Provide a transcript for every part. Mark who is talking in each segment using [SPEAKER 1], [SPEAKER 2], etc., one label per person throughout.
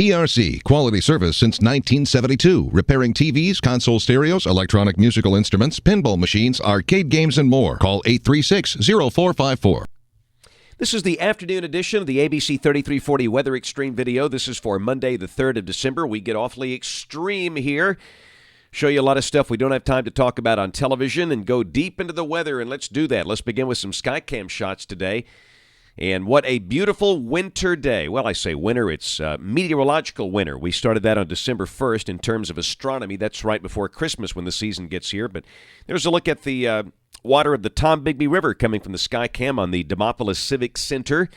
[SPEAKER 1] PRC, quality service since 1972. Repairing TVs, console stereos, electronic musical instruments, pinball machines, arcade games, and more. Call 836-0454.
[SPEAKER 2] This is the afternoon edition of the ABC 3340 Weather Xtreme video. This is for Monday, the 3rd of December. We get awfully extreme here. Show you a lot of stuff we don't have time to talk about on television and go deep into the weather, and let's do that. Let's begin with some Skycam shots today. And what a beautiful winter day. Well, I say winter, it's meteorological winter. We started that on December 1st in terms of astronomy. That's right before Christmas when the season gets here. But there's a look at the water of the Tombigbee River coming from the Skycam on the Demopolis Civic Center.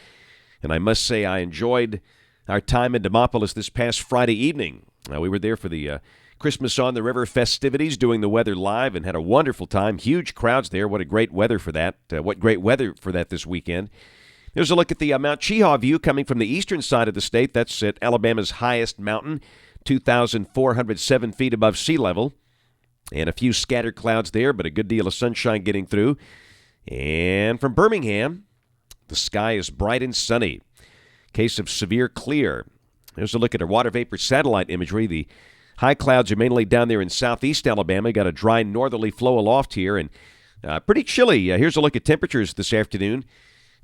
[SPEAKER 2] And I must say I enjoyed our time in Demopolis this past Friday evening. We were there for the Christmas on the River festivities, doing the weather live, and had a wonderful time. Huge crowds there. What a great weather for that. What great weather for that this weekend. There's a look at the Mount Cheaha view coming from the eastern side of the state. That's at Alabama's highest mountain, 2,407 feet above sea level. And a few scattered clouds there, but a good deal of sunshine getting through. And from Birmingham, the sky is bright and sunny. Case of severe clear. There's a look at our water vapor satellite imagery. The high clouds are mainly down there in southeast Alabama. Got a dry northerly flow aloft here and pretty chilly. Here's a look at temperatures this afternoon.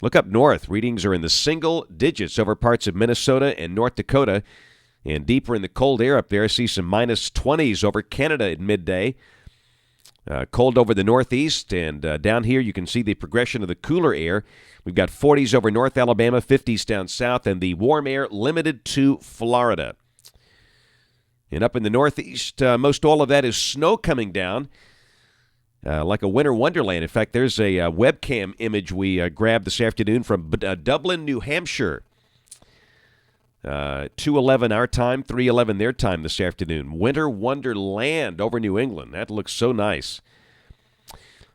[SPEAKER 2] Look up north. Readings are in the single digits over parts of Minnesota and North Dakota. And deeper in the cold air up there, I see some minus 20s over Canada at midday. Cold over the northeast. And down here you can see the progression of the cooler air. We've got 40s over North Alabama, 50s down south, and the warm air limited to Florida. And up in the northeast, most all of that is snow coming down. Like a winter wonderland. In fact, there's a webcam image we grabbed this afternoon from Dublin, New Hampshire. 2:11 our time, 3:11 their time this afternoon. Winter wonderland over New England. That looks so nice.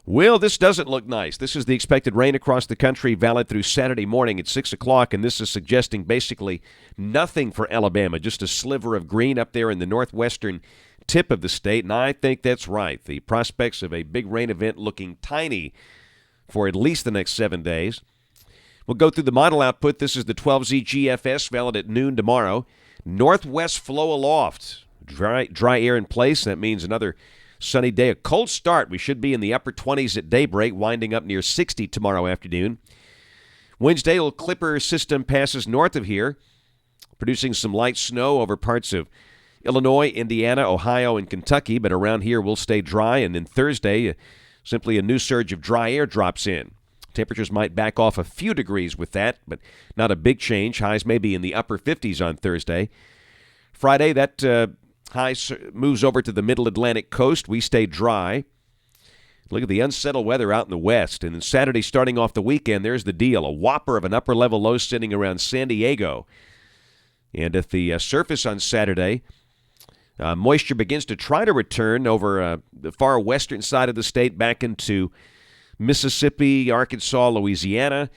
[SPEAKER 2] Well, this doesn't look nice. This is the expected rain across the country, valid through Saturday morning at 6 o'clock, and this is suggesting basically nothing for Alabama, just a sliver of green up there in the northwestern tip of the state, and I think that's right. The prospects of a big rain event looking tiny for at least the next 7 days. We'll go through the model output. This is the 12Z GFS, valid at noon tomorrow. Northwest flow aloft. Dry air in place. That means another sunny day. A cold start. We should be in the upper 20s at daybreak, winding up near 60 tomorrow afternoon. Wednesday, a little clipper system passes north of here, producing some light snow over parts of Illinois, Indiana, Ohio, and Kentucky, but around here we'll stay dry. And then Thursday, simply a new surge of dry air drops in. Temperatures might back off a few degrees with that, but not a big change. Highs may be in the upper 50s on Thursday. Friday, that high moves over to the middle Atlantic coast. We stay dry. Look at the unsettled weather out in the west. And then Saturday, starting off the weekend, there's the deal. A whopper of an upper-level low sitting around San Diego. And at the surface on Saturday, moisture begins to try to return over the far western side of the state back into Mississippi, Arkansas, Louisiana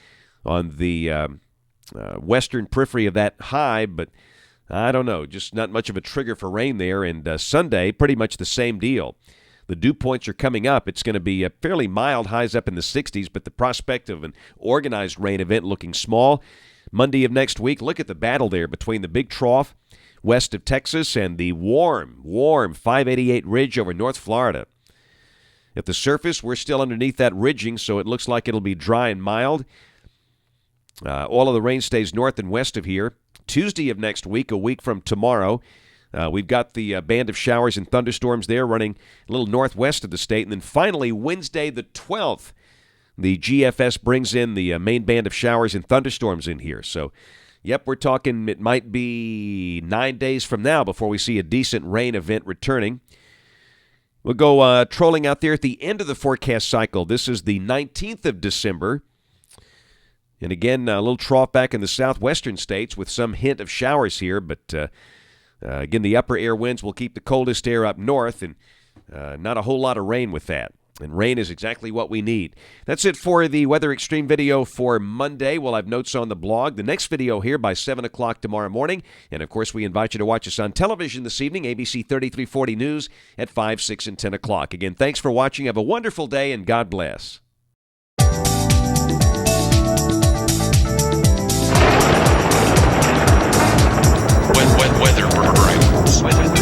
[SPEAKER 2] on the western periphery of that high, but I don't know, just not much of a trigger for rain there. And Sunday, pretty much the same deal. The dew points are coming up. It's going to be fairly mild, highs up in the 60s, but the prospect of an organized rain event looking small. Monday of next week, look at the battle there between the big trough west of Texas and the warm 588 ridge over North Florida. At the surface, we're still underneath that ridging, so it looks like it'll be dry and mild. All of the rain stays north and west of here. Tuesday of next week, a week from tomorrow, we've got the band of showers and thunderstorms there running a little northwest of the state. And then finally, Wednesday the 12th, the GFS brings in the main band of showers and thunderstorms in here. So, yep, we're talking it might be 9 days from now before we see a decent rain event returning. We'll go trolling out there at the end of the forecast cycle. This is the 19th of December. And again, a little trough back in the southwestern states with some hint of showers here. But again, the upper air winds will keep the coldest air up north, and not a whole lot of rain with that. And rain is exactly what we need. That's it for the Weather Xtreme video for Monday. We'll have notes on the blog. The next video here by 7 o'clock tomorrow morning. And, of course, we invite you to watch us on television this evening, ABC 3340 News at 5, 6, and 10 o'clock. Again, thanks for watching. Have a wonderful day, and God bless.
[SPEAKER 3] When Weather